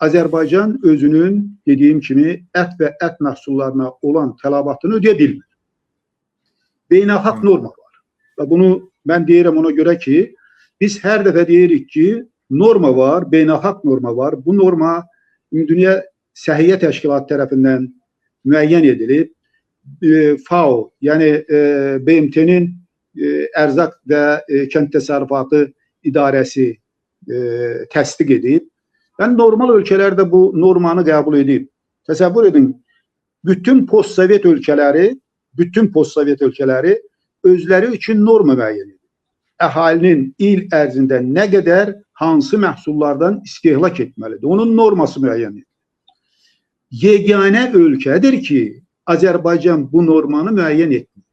Azərbaycan özünün dediyim kimi ət və ət məhsullarına olan tələbatını ödəyə bilmir. Beynəlxalq norma var. Və bunu mən deyirəm ona görə ki, biz hər dəfə deyirik ki, norma var, beynəlxalq norma var. Bu norma Dünya Səhiyyə Təşkilatı tərəfindən müəyyən edilib. FAO, yəni BMT-nin Ərzaq və Kənd Təsərrüfatı İdarəsi təsdiq edib. Yəni, normal ölkələrdə bu normanı qəbul edib. Təsəvvür edin, bütün postsovet ölkələri özləri üçün norma müəyyən edib. Əhalinin il ərzində nə qədər hansı məhsullardan istehlak etməlidir? Onun norması müəyyən edib. Yeganə ölkədir ki, Azərbaycan bu normanı müəyyən etmir.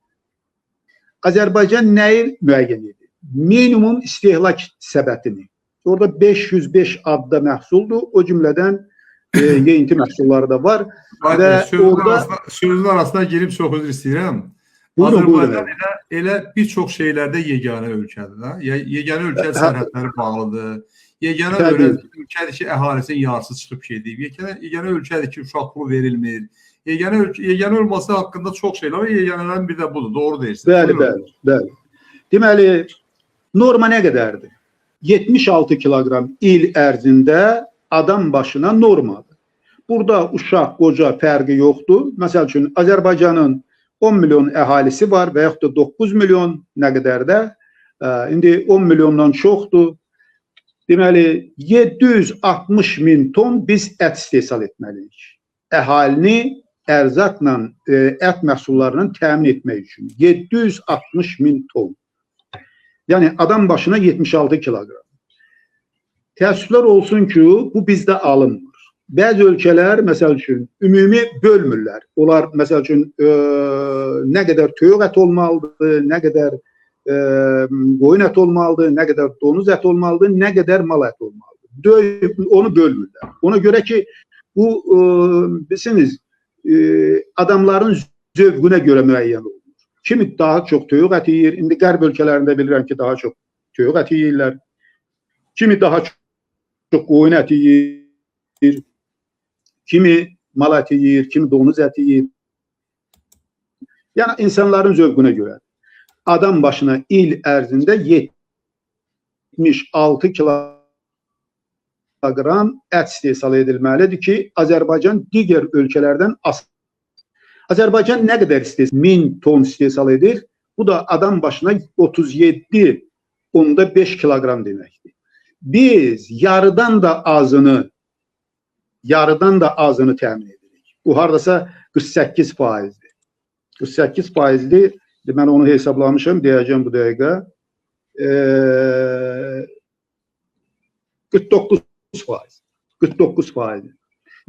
Azərbaycan nəyi müəyyən edir? Minimum istehlak səbətini. Orada 505 adda məhsuldur. O cümlədən yeyinti məhsulları da var. Sözün arasına girib çox üzr istəyirəm. Azərbaycan elə bir çox şeylərdə yeganə ölkədir. Yeganə ölkə sərhədləri bağlıdır. Yeganə ölkədir ki, əhalisinin yarısı çıxıb gedib. Yeganə ölkədir ki, uşaq pulu verilmir. Yeganə olması haqqında çox şeylər var. Yeganələrin bir də budur. Doğru deyirsiniz. Bəli. Deməli, norma nə qədərdir? 76 kiloqram il ərzində adam başına normadır. Burada uşaq, qoca fərqi yoxdur. Məsəl üçün, Azərbaycanın 10 milyon əhalisi var və yaxud da 9 milyon nə qədər də. İndi 10 milyondan çoxdur. Deməli, 760 min ton biz ət istehsal etməliyik. Əhalini ərzaqla ət məhsullarının təmin etmək üçün. 760 min ton. Yəni, adam başına 76 kiloqram. Təəssüflər olsun ki, bu bizdə alınmır. Bəzi ölkələr, məsəl üçün, ümumi bölmürlər. Onlar, məsəl üçün, nə qədər toyuq ət olmalıdır, nə qədər qoyun ət olmalıdır, nə qədər donuz ət olmalıdır, nə qədər mal ət olmalıdır. Onu bölmürlər. Ona görə ki, bu, bilirsiniz, adamların zövqünə görə müəyyən olur. Kimi daha çox toyuq əti yeyir. İndi qərb ölkələrində bilirəm ki, daha çox toyuq əti yeyirlər. Kimi daha çox qoyun əti yeyir. Kimi mal əti yeyir, kimi donuz əti yeyir. Yəni, insanların zövqünə görə. Adam başına il ərzində 76 kiloqram ət istehsal edilməlidir ki, Azərbaycan digər ölkələrdən asılıdır. Azərbaycan nə qədər istehsal? 1000 ton istehsal edir. Bu da adam başına 37,5 kiloqram deməkdir. Biz yarıdan da azını təmin edirik. Bu haradasa 48%'dir. 48%'dir. Mən onu hesablamışım, deyəcəm bu dəqiqə. 49%. 49%.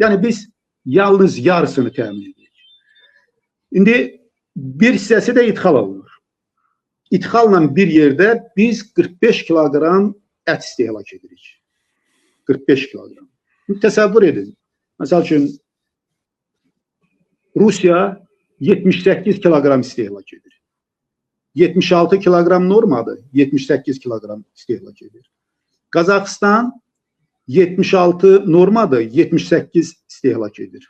Yəni biz yalnız yarısını təmin edirik. İndi bir hissəsi də ithal olunur. İthalla bir yerdə biz 45 kiloqram ət istehlak edirik. 45 kiloqram. Təsəvvür edin. Məsəl üçün, Rusiya 78 kiloqram istehlak edir. 76 kiloqram normadır, 78 kiloqram istehlak edir. Qazaxıstan 76 normadır, 78 istehlak edir.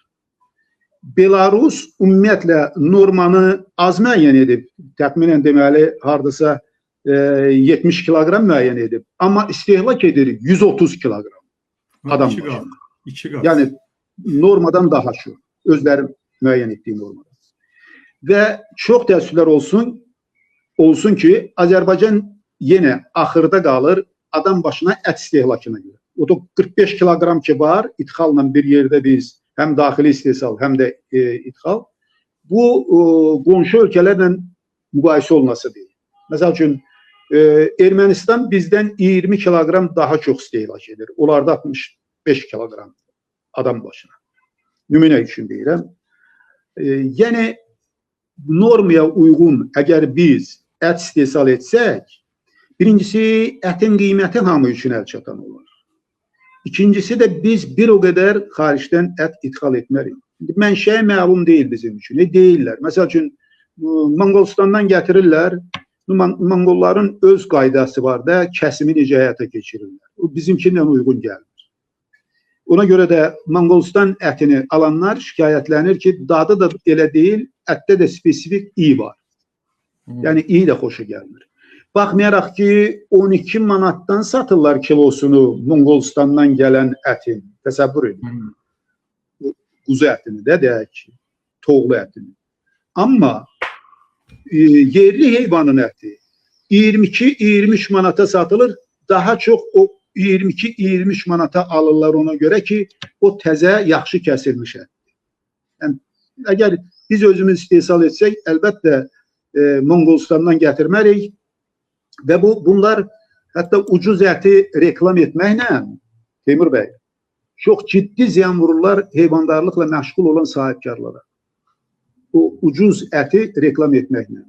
Belarus ümumiyyətlə normanı az müəyyən edib, təxminən deməli, hardasa 70 kiloqram müəyyən edib. Amma istehlak edir 130 kiloqram adam başına. Yəni, normadan daha çox, özləri müəyyən etdiyi normadan. Və çox təəssüflər olsun ki, Azərbaycan yenə axırda qalır adam başına ət istehlakına görə. O da 45 kiloqram ki var, ithalla bir yerdə biz həm daxili istehsal, həm də ithal. Bu, qonşu ölkələrlə müqayisə olunası deyil. Məsəl üçün, Ermənistan bizdən 20 kiloqram daha çox istehlak edir. Onlarda 65 kiloqram adam başına. Nümunə üçün deyirəm. Yəni, normaya uyğun əgər biz ət istehsal etsək, birincisi, ətin qiyməti hamı üçün əl çatan olur. İkincisi də biz bir o qədər xaricdən ət ithal etmərik. Mənşəyi məlum deyil bizim üçün. Deyirlər. Məsəl üçün, Monqolistandan gətirirlər. Monqolların öz qaydası var da, kəsimi necə həyata keçirirlər. O bizimkindən uyğun gəlmir. Ona görə də Monqolistan ətini alanlar şikayətlənir ki, dadı da elə deyil, ətdə də spesifik iyi var. Yəni iyi də xoşa gəlmir. Baxmayaraq ki, 12 manatdan satırlar kilosunu Monqolistandan gələn ətin. Təsəvvür edin. Quzu ətini də deyək ki, toğlu ətini. Amma yerli heyvanın əti 22-23 manata satılır. Daha çox o 22-23 manata alırlar ona görə ki, o təzə, yaxşı kəsilmiş ətdir. Yəni, əgər biz özümüz istehsal etsək, əlbəttə Monqolistandan gətirmərik və bunlar hətta ucuz əti reklam etməklə, Teymur bəy, çox ciddi ziyan vururlar heyvandarlıqla məşğul olan sahibkarlara. O ucuz əti reklam etməklə.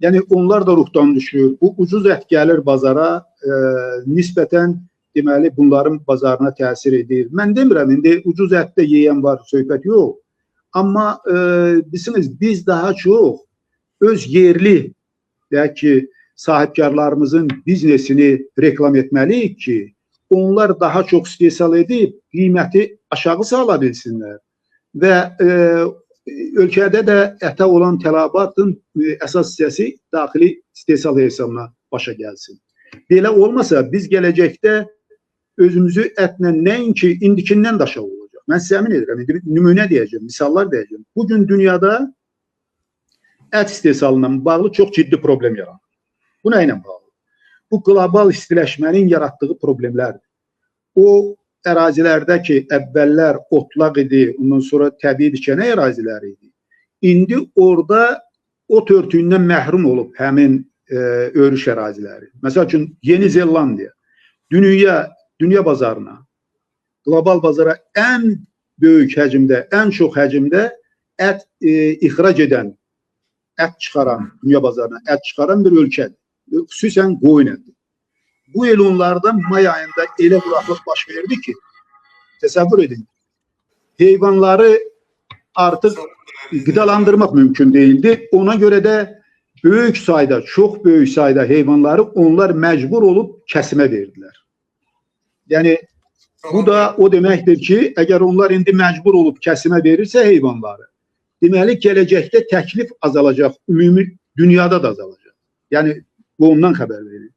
Yəni, onlar da ruhdan düşür. Bu ucuz ət gəlir bazara, nisbətən deməli, bunların bazarına təsir edir. Mən demirəm, indi ucuz ətdə yeyən var, söhbət yox. Amma biz daha çox öz yerli, deyək ki, sahibkarlarımızın biznesini reklam etməliyik ki, onlar daha çox istehsal edib, qiyməti aşağı sala bilsinlər. Və ölkədə də ətə olan tələbatın əsas hissəsi daxili istehsal hesabına başa gəlsin. Belə olmasa biz gələcəkdə özümüzü ətlə nəinki indikindən də aşağı olacaq. Mən sizə əmin edirəm, nümunə deyəcəm, misallar deyəcəm. Bugün dünyada ət istehsalından bağlı çox ciddi problem yaranır. Bu nə ilə bağlı? Bu qlobal istiləşmənin yaratdığı problemlərdir. O ərazilərdə ki, əvvəllər otlaq idi, ondan sonra təbii dikənə əraziləri idi. İndi orada ot örtüyündən məhrum olub həmin örüş əraziləri. Məsəl üçün, Yeni Zelandiya dünya bazarına, qlobal bazara ən böyük həcmdə, ən çox həcmdə ət ixrac edən, ət çıxaran, dünya bazarına ət çıxaran bir ölkədir. Xüsusən qoyun əti. Bu il onlarda may ayında elə quraqlıq baş verdi ki, təsəvvür edin, heyvanları artıq qidalandırmaq mümkün değildi. Ona görə də böyük sayda, çox böyük sayda heyvanları onlar məcbur olub kəsimə verdilər. Yəni, bu da o deməkdir ki, əgər onlar indi məcbur olub kəsimə verirsə heyvanları, deməli, gələcəkdə təklif azalacaq, ümumi dünyada da azalacaq. Yəni, bu ondan xəbər verir.